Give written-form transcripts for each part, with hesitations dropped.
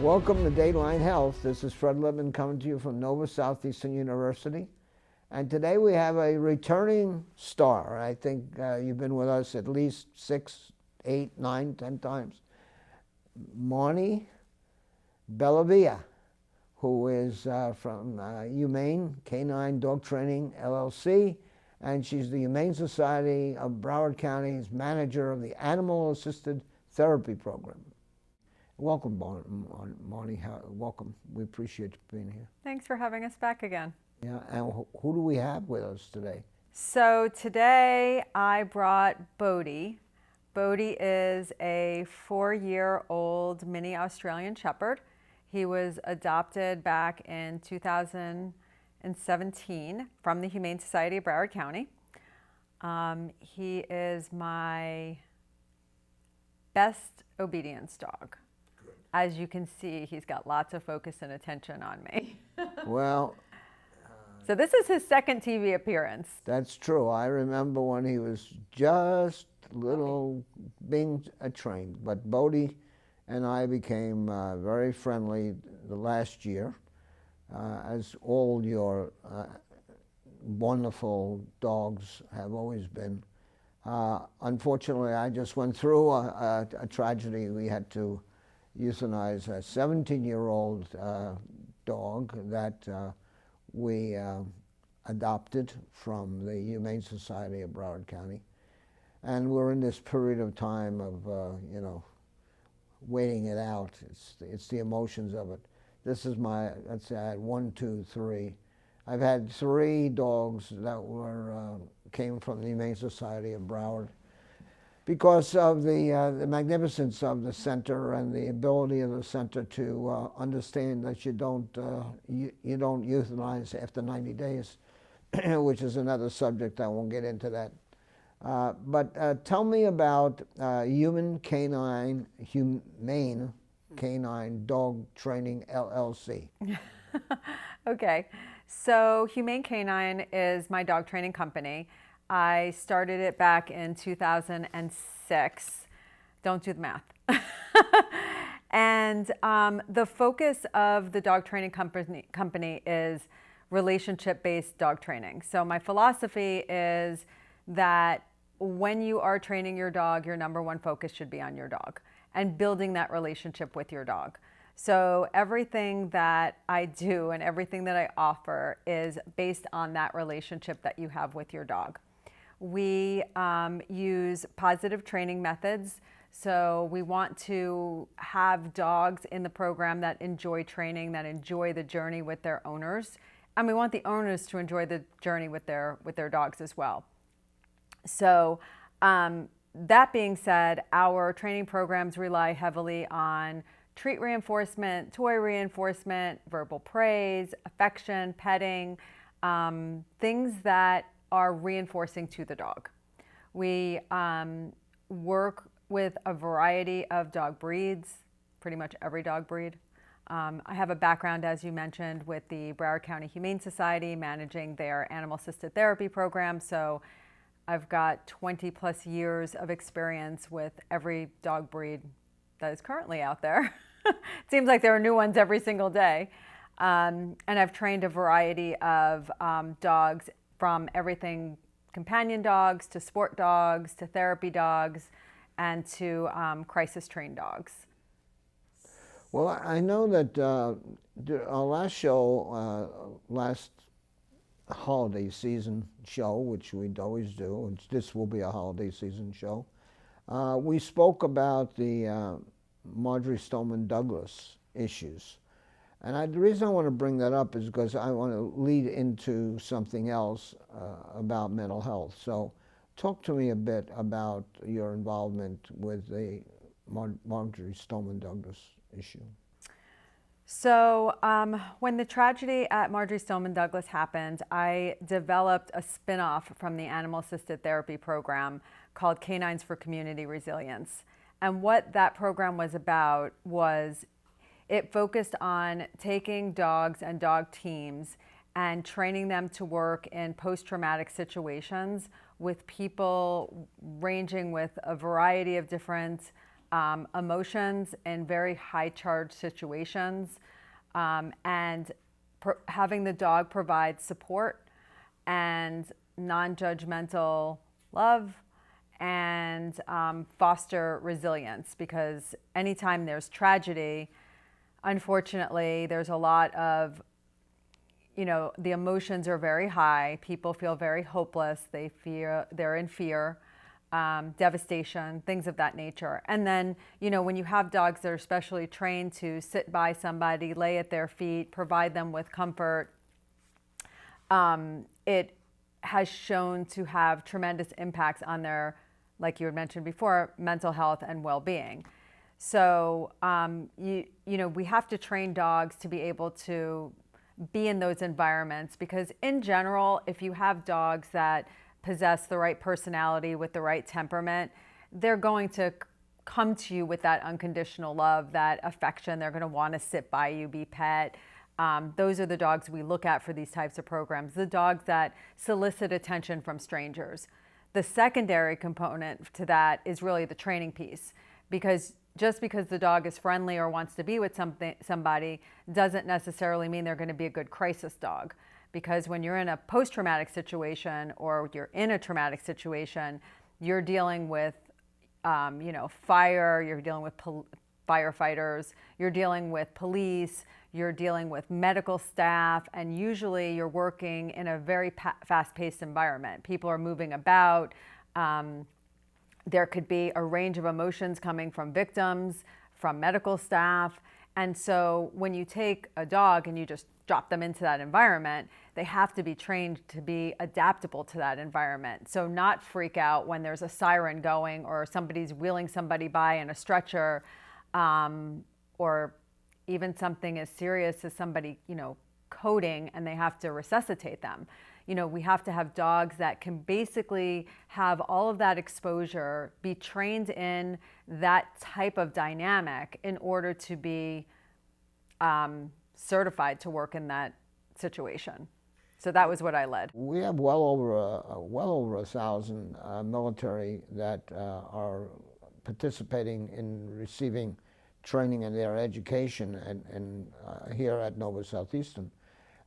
Welcome to Dateline Health. This is Fred Lippman coming to you from Nova Southeastern University. And today we have a returning star. I think you've been with us at least 6, 8, 9, 10 times. Marni Bellavia, who is from Humane Canine Dog Training, LLC. And she's the Humane Society of Broward County's manager of the Animal Assisted Therapy Program. Welcome, Marni. Welcome. We appreciate you being here. Thanks for having us back again. Yeah, and who do we have with us today? So today I brought Bodhi. Bodhi is a 4-year-old mini Australian Shepherd. He was adopted back in 2017 from the Humane Society of Broward County. He is my best obedience dog. As you can see, he's got lots of focus and attention on me. Well, so this is his second TV appearance. that's true. I remember when he was just little being trained. But Bodhi and I became very friendly the last year, as all your wonderful dogs have always been. Unfortunately, I just went through a tragedy. We had to euthanize a 17-year-old dog that we adopted from the Humane Society of Broward County. And we're in this period of time of, waiting it out. It's the emotions of it. This is my, let's say I had 1, 2, 3. I've had 3 dogs that were came from the Humane Society of Broward because of the magnificence of the center and the ability of the center to understand that you don't euthanize after 90 days, which is another subject. I won't get into that. But tell me about Humane Canine Dog Training, LLC. Okay, so Humane Canine is my dog training company. I started it back in 2006. Don't do the math. And the focus of the dog training company is relationship-based dog training. So my philosophy is that when you are training your dog, your number one focus should be on your dog and building that relationship with your dog. So everything that I do and everything that I offer is based on that relationship that you have with your dog. We use positive training methods. So we want to have dogs in the program that enjoy training, that enjoy the journey with their owners. And we want the owners to enjoy the journey with their dogs as well. So that being said, our training programs rely heavily on treat reinforcement, toy reinforcement, verbal praise, affection, petting, things that are reinforcing to the dog. We work with a variety of dog breeds, pretty much every dog breed. I have a background, as you mentioned, with the Broward County Humane Society, managing their animal assisted therapy program. So I've got 20 plus years of experience with every dog breed that is currently out there. It seems like there are new ones every single day. And I've trained a variety of dogs, from everything companion dogs to sport dogs to therapy dogs and to crisis trained dogs. Well, I know that our last show, last holiday season show, which we'd always do, and this will be a holiday season show, we spoke about the Marjory Stoneman Douglas issues. And the reason I want to bring that up is because I want to lead into something else about mental health. So talk to me a bit about your involvement with the Marjory Stoneman Douglas issue. So when the tragedy at Marjory Stoneman Douglas happened, I developed a spin-off from the Animal Assisted Therapy Program called Canines for Community Resilience. And what that program was about was it focused on taking dogs and dog teams and training them to work in post-traumatic situations with people ranging with a variety of different emotions in very high charged situations, and having the dog provide support and non-judgmental love and foster resilience, because anytime there's tragedy, unfortunately, there's a lot of, the emotions are very high. People feel very hopeless. They're in fear, devastation, things of that nature. And then, when you have dogs that are specially trained to sit by somebody, lay at their feet, provide them with comfort, it has shown to have tremendous impacts on their, like you had mentioned before, mental health and well-being. So, we have to train dogs to be able to be in those environments, because in general, if you have dogs that possess the right personality with the right temperament, they're going to come to you with that unconditional love, that affection. They're going to want to sit by you, be pet. Those are the dogs we look at for these types of programs, the dogs that solicit attention from strangers. The secondary component to that is really the training piece, because just because the dog is friendly or wants to be with somebody doesn't necessarily mean they're going to be a good crisis dog. Because when you're in a post-traumatic situation or you're in a traumatic situation, you're dealing with, fire, you're dealing with firefighters, you're dealing with police, you're dealing with medical staff, and usually you're working in a very fast-paced environment. People are moving about. There could be a range of emotions coming from victims, from medical staff. And so when you take a dog and you just drop them into that environment, they have to be trained to be adaptable to that environment. So not freak out when there's a siren going or somebody's wheeling somebody by in a stretcher, or even something as serious as somebody, coding and they have to resuscitate them. We have to have dogs that can basically have all of that exposure, be trained in that type of dynamic in order to be certified to work in that situation. So that was what I led. We have well over 1,000 military that are participating in receiving training in their education and here at Nova Southeastern.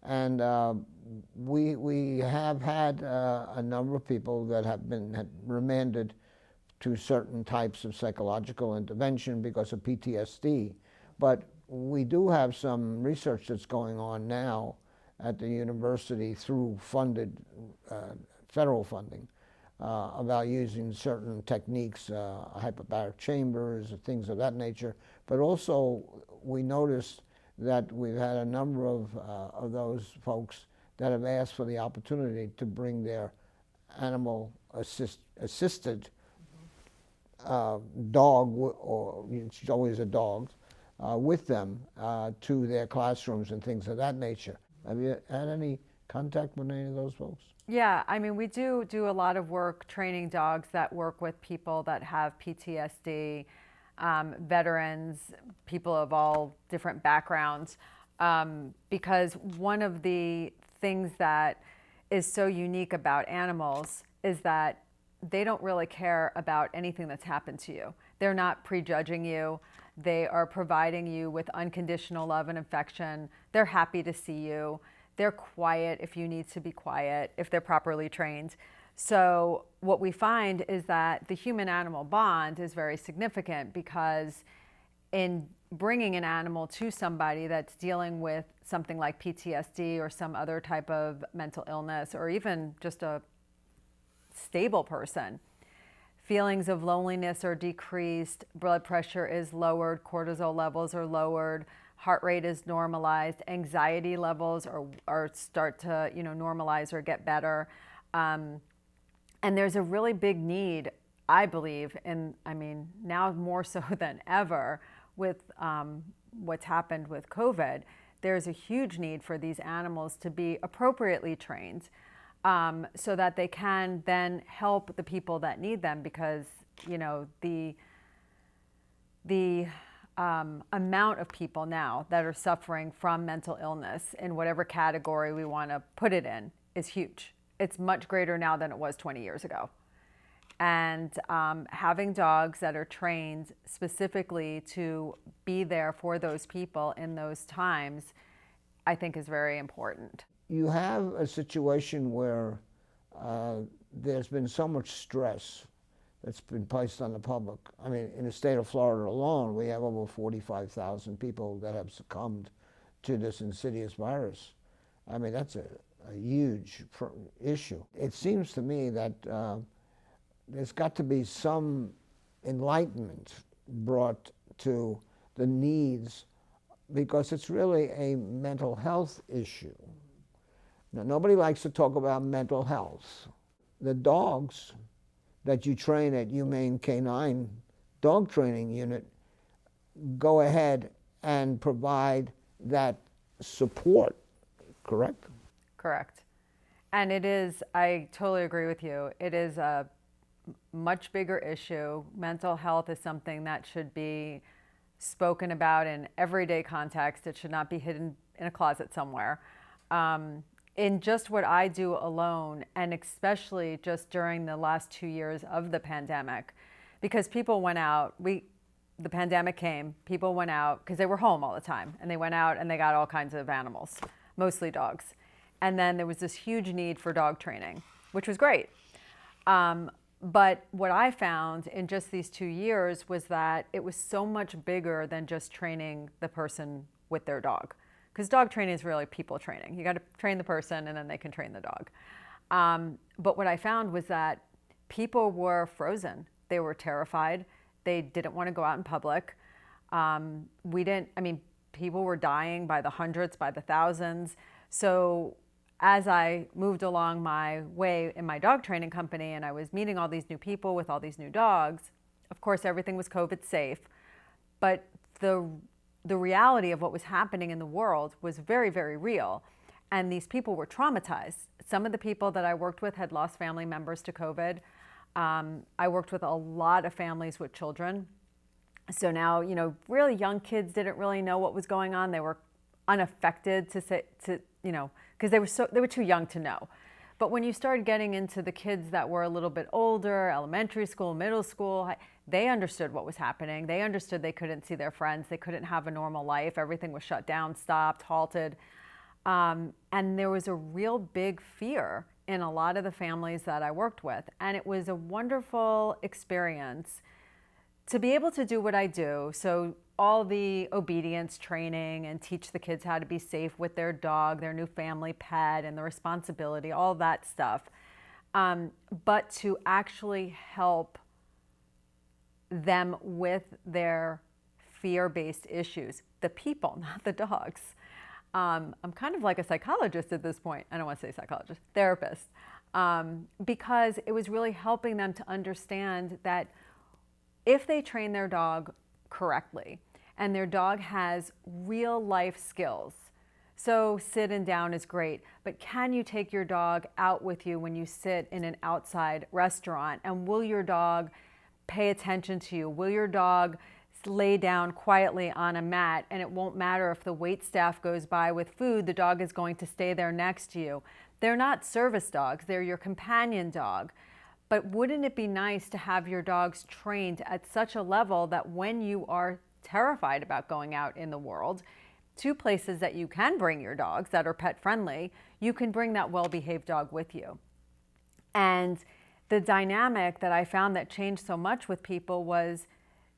And we have had a number of people that have been remanded to certain types of psychological intervention because of PTSD. But we do have some research that's going on now at the university through funded federal funding about using certain techniques, hyperbaric chambers, things of that nature. But also we noticed that we've had a number of those folks that have asked for the opportunity to bring their animal assisted dog, or it's always a dog, with them to their classrooms and things of that nature. Have you had any contact with any of those folks? Yeah, we do a lot of work training dogs that work with people that have PTSD, veterans, people of all different backgrounds, because one of the things that is so unique about animals is that they don't really care about anything that's happened to you. They're not prejudging you. They are providing you with unconditional love and affection. They're happy to see you. They're quiet if you need to be quiet, if they're properly trained. So what we find is that the human-animal bond is very significant, because in bringing an animal to somebody that's dealing with something like PTSD or some other type of mental illness, or even just a stable person, feelings of loneliness are decreased, blood pressure is lowered, cortisol levels are lowered, heart rate is normalized, anxiety levels are start to normalize or get better. And there's a really big need, I believe, and now more so than ever with what's happened with COVID, there's a huge need for these animals to be appropriately trained, so that they can then help the people that need them, because the amount of people now that are suffering from mental illness, in whatever category we want to put it in, is huge. It's much greater now than it was 20 years ago. And having dogs that are trained specifically to be there for those people in those times, I think is very important. You have a situation where there's been so much stress that's been placed on the public. I mean, in the state of Florida alone, we have over 45,000 people that have succumbed to this insidious virus. I mean, that's a huge issue. It seems to me that there's got to be some enlightenment brought to the needs, because it's really a mental health issue. Now, nobody likes to talk about mental health. The dogs that you train at Humane Canine Dog Training Unit go ahead and provide that support, correct? Correct. And it is, I totally agree with you, it is a much bigger issue. Mental health is something that should be spoken about in everyday context. It should not be hidden in a closet somewhere. In just what I do alone, and especially just during the last 2 years of the pandemic, because people went out, the pandemic came, people went out because they were home all the time, and they went out and they got all kinds of animals, mostly dogs. And then there was this huge need for dog training, which was great. But what I found in just these 2 years was that it was so much bigger than just training the person with their dog. Because dog training is really people training. You got to train the person and then they can train the dog. But what I found was that people were frozen. They were terrified. They didn't want to go out in public. People were dying by the hundreds, by the thousands. So as I moved along my way in my dog training company and I was meeting all these new people with all these new dogs, of course, everything was COVID safe. But the reality of what was happening in the world was very, very real. And these people were traumatized. Some of the people that I worked with had lost family members to COVID. I worked with a lot of families with children. So now, really young kids didn't really know what was going on. They were unaffected because they were too young to know. But when you started getting into the kids that were a little bit older, elementary school, middle school, they understood what was happening. They understood they couldn't see their friends. They couldn't have a normal life. Everything was shut down, stopped, halted. And there was a real big fear in a lot of the families that I worked with. And it was a wonderful experience to be able to do what I do. So all the obedience training and teach the kids how to be safe with their dog, their new family pet, and the responsibility, all that stuff. But to actually help them with their fear-based issues, the people, not the dogs. I'm kind of like a psychologist at this point. I don't want to say psychologist, therapist, because it was really helping them to understand that if they train their dog correctly and their dog has real life skills, so sitting down is great, but can you take your dog out with you when you sit in an outside restaurant? And will your dog pay attention to you? Will your dog lay down quietly on a mat, and it won't matter if the wait staff goes by with food, the dog is going to stay there next to you? They're not service dogs, they're your companion dog. But wouldn't it be nice to have your dogs trained at such a level that when you are terrified about going out in the world to places that you can bring your dogs that are pet friendly, you can bring that well-behaved dog with you? And the dynamic that I found that changed so much with people was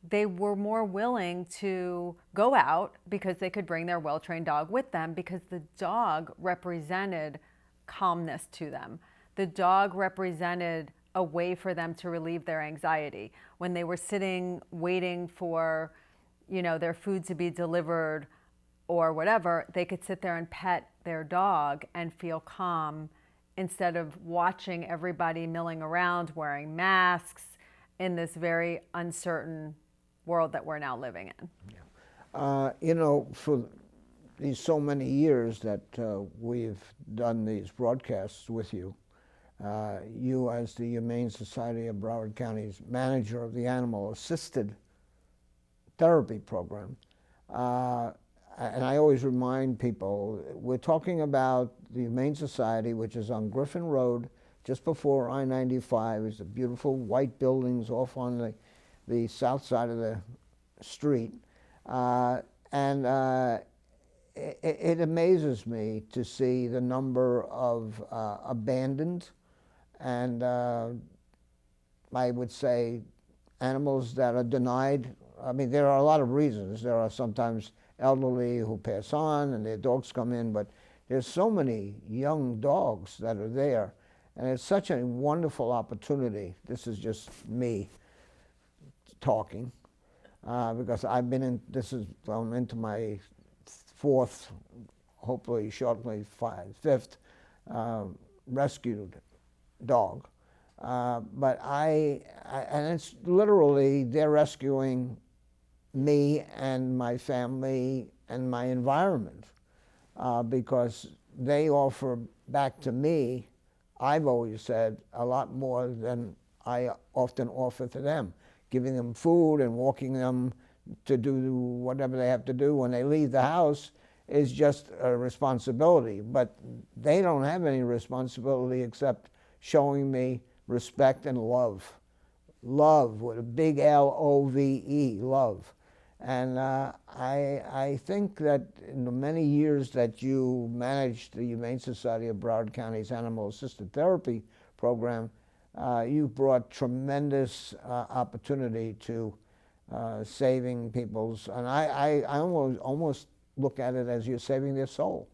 they were more willing to go out because they could bring their well-trained dog with them, because the dog represented calmness to them. The dog represented a way for them to relieve their anxiety. When they were sitting waiting for, their food to be delivered or whatever, they could sit there and pet their dog and feel calm instead of watching everybody milling around wearing masks in this very uncertain world that we're now living in. Yeah. For these so many years that we've done these broadcasts with you, you as the Humane Society of Broward County's manager of the Animal Assisted Therapy Program, and I always remind people, we're talking about the Humane Society, which is on Griffin Road, just before I-95. It's a beautiful white buildings off on the south side of the street. It amazes me to see the number of abandoned and I would say animals that are denied. I mean, there are a lot of reasons. There are sometimes elderly who pass on and their dogs come in, but there's so many young dogs that are there, and it's such a wonderful opportunity. This is just me talking, because I've been in, I'm into my fourth, hopefully shortly fifth rescued dog. But and it's literally, they're rescuing me and my family and my environment, because they offer back to me, I've always said, a lot more than I often offer to them. Giving them food and walking them to do whatever they have to do when they leave the house is just a responsibility. But they don't have any responsibility except showing me respect and love. Love with a big L-O-V-E, love. And I think that in the many years that you managed the Humane Society of Broward County's Animal Assisted Therapy program, you've brought tremendous opportunity to saving people's, and I almost look at it as you're saving their soul.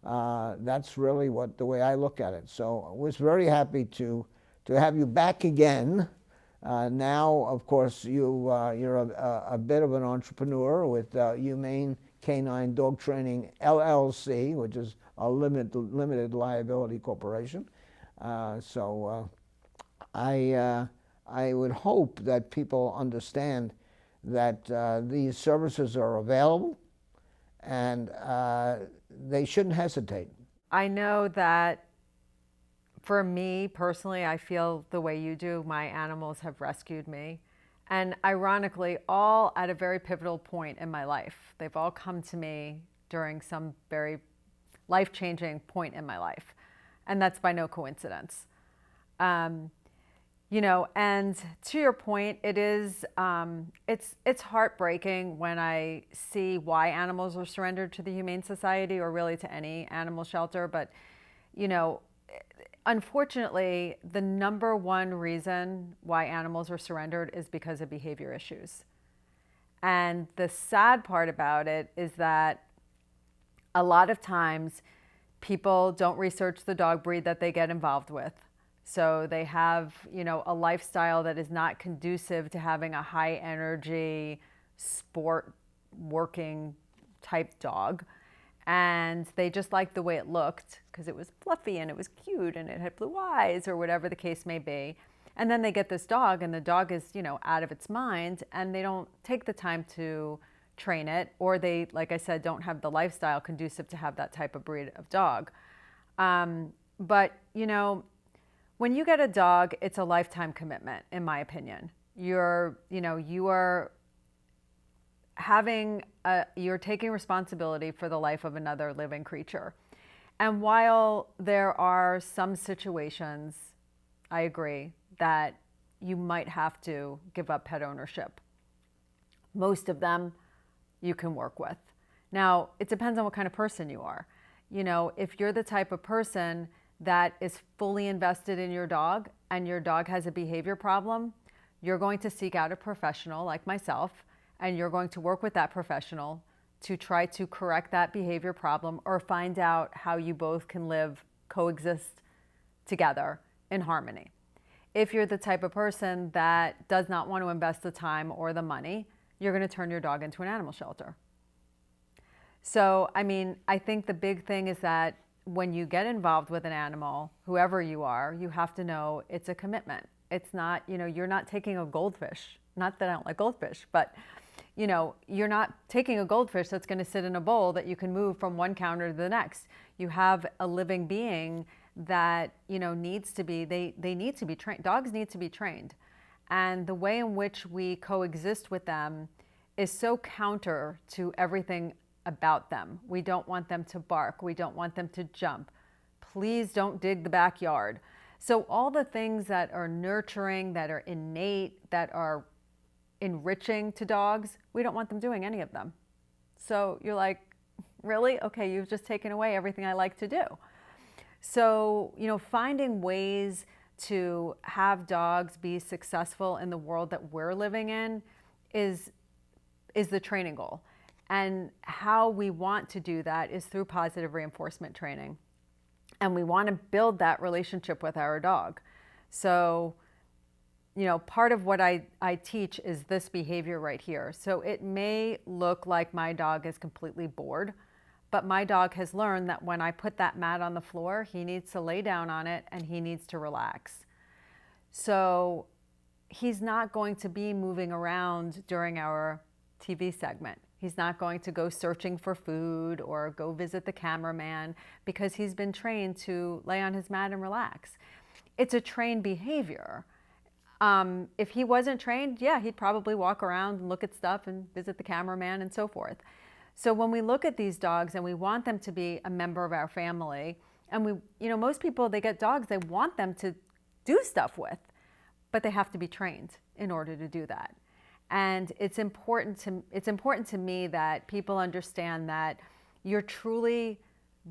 That's really the way I look at it. So I was very happy to have you back again. Now, of course, you're a bit of an entrepreneur with Humane Canine Dog Training LLC, which is a limited liability corporation. I would hope that people understand that these services are available, and they shouldn't hesitate. I know that for me personally, I feel the way you do. My animals have rescued me. And ironically, all at a very pivotal point in my life. They've all come to me during some very life-changing point in my life. And that's by no coincidence. You know, and to your point, it is, it's heartbreaking when I see why animals are surrendered to the Humane Society, or really to any animal shelter. But, you know, unfortunately, the number one reason why animals are surrendered is because of behavior issues. And the sad part about it is that a lot of times people don't research the dog breed that they get involved with. So they have, you know, a lifestyle that is not conducive to having a high energy, sport working type dog. And they just liked the way it looked because it was fluffy and it was cute and it had blue eyes or whatever the case may be. And then they get this dog and the dog is, you know, out of its mind, and they don't take the time to train it, or they, like I said, don't have the lifestyle conducive to have that type of breed of dog. But, you know, when you get a dog, it's a lifetime commitment, in my opinion. You are you're taking responsibility for the life of another living creature. And while there are some situations, I agree, that you might have to give up pet ownership, most of them you can work with. Now, it depends on what kind of person you are. You know, if you're the type of person that is fully invested in your dog and your dog has a behavior problem, you're going to seek out a professional like myself, and you're going to work with that professional to try to correct that behavior problem or find out how you both can coexist together in harmony. If you're the type of person that does not want to invest the time or the money, you're going to turn your dog into an animal shelter. So, I mean, I think the big thing is that when you get involved with an animal, whoever you are, you have to know it's a commitment. It's not, you know, you're not taking a goldfish. Not that I don't like goldfish, but, you know, you're not taking a goldfish that's going to sit in a bowl that you can move from one counter to the next. You have a living being that, you know, needs to be, they need to be trained. Dogs need to be trained. And the way in which we coexist with them is so counter to everything about them. We don't want them to bark. We don't want them to jump. Please don't dig the backyard. So all the things that are nurturing, that are innate, that are enriching to dogs, we don't want them doing any of them. So you're like, really? Okay, you've just taken away everything I like to do. So, finding ways to have dogs be successful in the world that we're living in is the training goal. And how we want to do that is through positive reinforcement training. And we want to build that relationship with our dog. So, part of what I teach is this behavior right here. So it may look like my dog is completely bored, but my dog has learned that when I put that mat on the floor, he needs to lay down on it and he needs to relax. So he's not going to be moving around during our TV segment. He's not going to go searching for food or go visit the cameraman because he's been trained to lay on his mat and relax. It's a trained behavior. If he wasn't trained, yeah, he'd probably walk around and look at stuff and visit the cameraman and so forth. So when we look at these dogs and we want them to be a member of our family, and most people, they get dogs, they want them to do stuff with, but they have to be trained in order to do that. And it's important to me that people understand that you're truly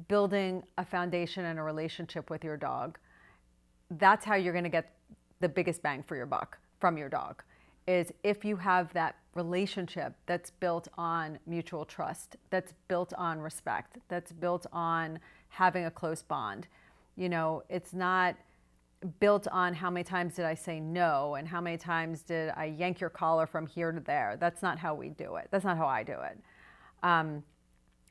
building a foundation and a relationship with your dog. That's how you're going to get the biggest bang for your buck from your dog, is if you have that relationship that's built on mutual trust, that's built on respect, that's built on having a close bond. It's not built on how many times did I say no and how many times did I yank your collar from here to there. That's not how we do it. That's not how I do it.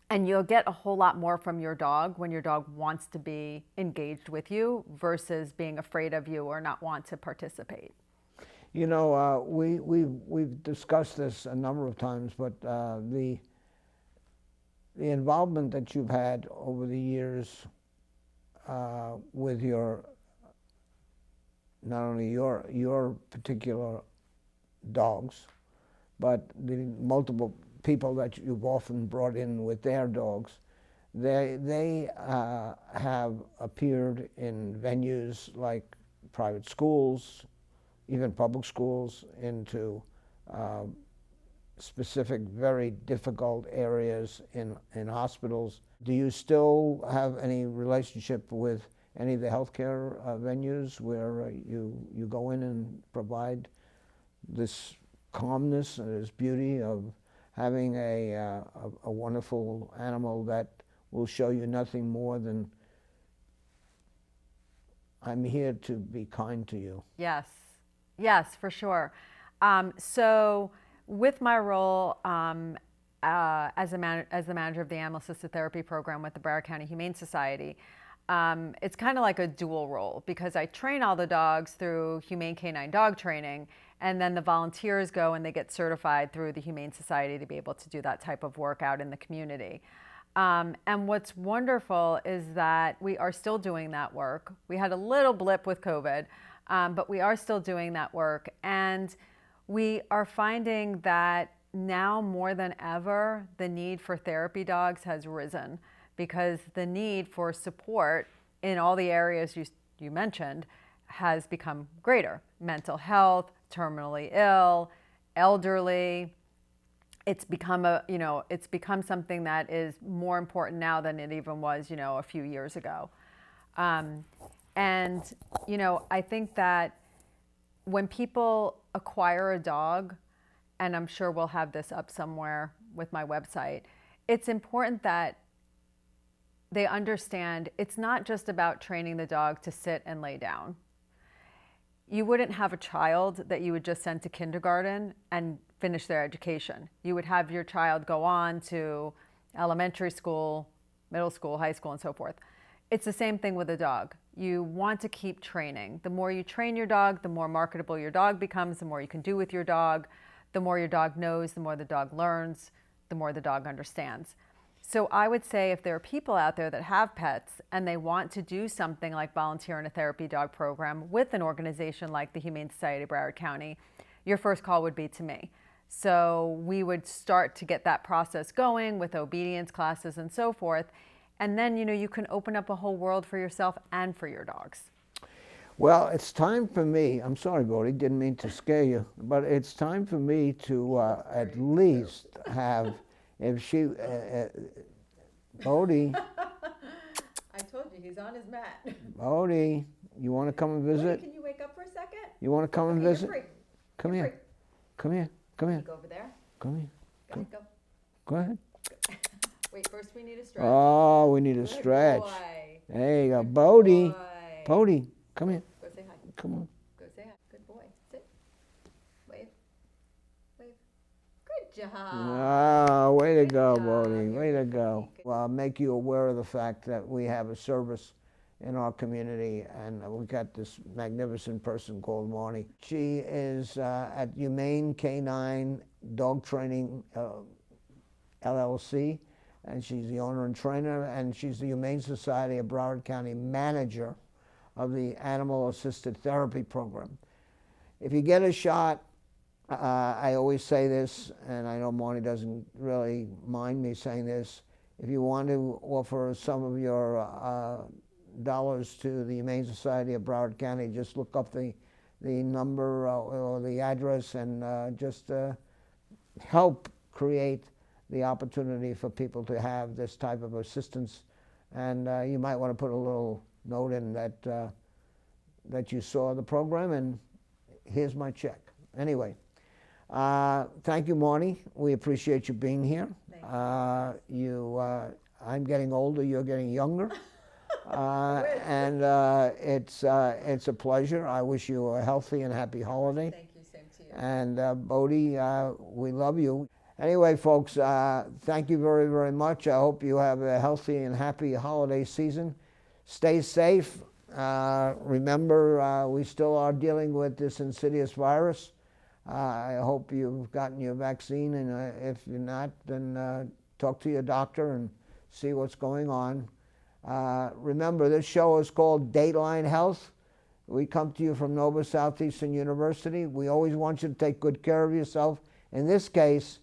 And you'll get a whole lot more from your dog when your dog wants to be engaged with you versus being afraid of you or not want to participate. We've discussed this a number of times, but the involvement that you've had over the years with not only your particular dogs, but the multiple people that you've often brought in with their dogs, they have appeared in venues like private schools, even public schools, into specific, very difficult areas in hospitals. Do you still have any relationship with any of the healthcare venues where you go in and provide this calmness and this beauty of having a wonderful animal that will show you nothing more than, I'm here to be kind to you? Yes, for sure. So with my role as the manager of the Animal Assisted Therapy Program with the Broward County Humane Society, it's kind of like a dual role because I train all the dogs through Humane Canine Dog Training, and then the volunteers go and they get certified through the Humane Society to be able to do that type of work out in the community. And what's wonderful is that we are still doing that work. We had a little blip with COVID, but we are still doing that work. And we are finding that now more than ever, the need for therapy dogs has risen because the need for support in all the areas you mentioned has become greater. Mental health, terminally ill, elderly. It's become something that is more important now than it even was, a few years ago. And I think that when people acquire a dog, and I'm sure we'll have this up somewhere with my website, it's important that they understand it's not just about training the dog to sit and lay down. You wouldn't have a child that you would just send to kindergarten and finish their education. You would have your child go on to elementary school, middle school, high school, and so forth. It's the same thing with a dog. You want to keep training. The more you train your dog, the more marketable your dog becomes, the more you can do with your dog, the more your dog knows, the more the dog learns, the more the dog understands. So I would say if there are people out there that have pets and they want to do something like volunteer in a therapy dog program with an organization like the Humane Society of Broward County, your first call would be to me. So we would start to get that process going with obedience classes and so forth. And then, you can open up a whole world for yourself and for your dogs. Well, it's time for me. I'm sorry, Bodie, didn't mean to scare you, but it's time for me to at least have, if she, Bodie, I told you, he's on his mat. Bodie, you want to come and Woody, visit? can you wake up for a second? You want to come and Okay, visit? you're free. Come You're here. free. Come here. Come here. Go over there. Come here. Go ahead, go. Go ahead. Wait, first we need a stretch. Oh, we need a Good stretch. boy. There you go. Good Bodie. boy. Bodie, come here. Go say hi. Come on. Go say hi. Good boy. Sit. Wave. Wave. Good job. Ah, way to Good go, job. Bodie. Way You're to go. good. Well, make you aware of the fact that we have a service in our community, and we got this magnificent person called Marni. She is at Humane Canine Dog Training LLC, and she's the owner and trainer, and she's the Humane Society of Broward County manager of the Animal Assisted Therapy Program. If you get a shot, I always say this, and I know Marni doesn't really mind me saying this, if you want to offer some of your dollars to the Humane Society of Broward County, just look up the number or the address and just help create the opportunity for people to have this type of assistance. And you might want to put a little note in that that you saw the program, and here's my check. Anyway, thank you, Marni. We appreciate you being here. I'm getting older, you're getting younger. And it's a pleasure. I wish you a healthy and happy holiday. Thank you, same to you. And Bodie, we love you. Anyway, folks, thank you very, very much. I hope you have a healthy and happy holiday season. Stay safe. Remember, we still are dealing with this insidious virus. I hope you've gotten your vaccine, and if you're not, then talk to your doctor and see what's going on. Remember, this show is called Dateline Health. We come to you from Nova Southeastern University. We always want you to take good care of yourself. In this case,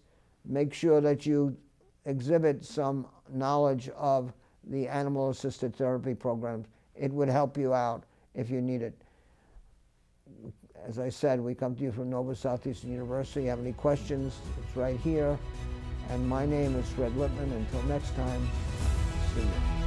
make sure that you exhibit some knowledge of the animal assisted therapy programs. It would help you out if you need it. As I said, we come to you from Nova Southeastern University. Have any questions, it's right here. And my name is Fred Lippman. Until next time, see you.